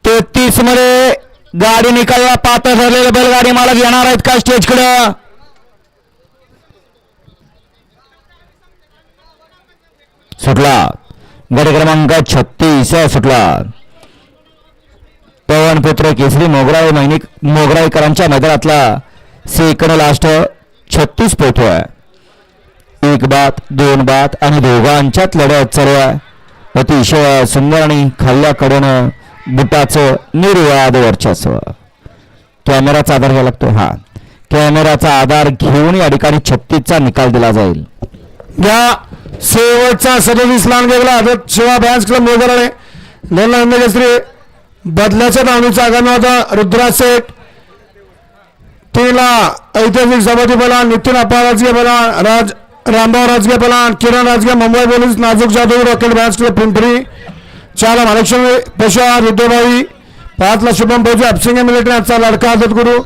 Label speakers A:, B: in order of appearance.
A: 33 मध्ये गाडी निकालला पात्र ठरलेले बैलगाडी मालक येणार आहेत का स्टेजकडे? सुटला गट क्रमांक 36 सुटला. पवनपुत्र केसरी मोगराईकरांच्या मैदानातला सेकंड लास्ट 36 पोहोचतोय. 1 बाद 2 बाद आणि दोघांच्यात लढत चालू आहे. अतिशय सुंदर आणि खाल्ल्याकडून बुटाचं निर्वाद वर्चस्व. कॅमेराचा आधार घ्यावा लागतो. हा कॅमेराचा आधार घेऊन या ठिकाणी 36चा निकाल दिला जाईल.
B: या शेवटचा 37 लांब गेला आदत शिवा बँस क्लब मोगराळे दोन केसरी बदल्याच्या धावणीचा आगामी होता. रुद्राज शेठ 3 ला ऐतिहासिक सभापती बलान, नितीन अप्पा राजकीय बलान, रामभाऊ राजकीय बलान, किरण राजकीय मुंबई पोलीस, नाजूक Jadhav rocket Benz club Pimpri, 4 ला महालक्ष्मी पेशवा रुद्रभाई, 5 ला शुभम फौजी अपसिंग मिलिटरी आजचा लडका आदत गुरु.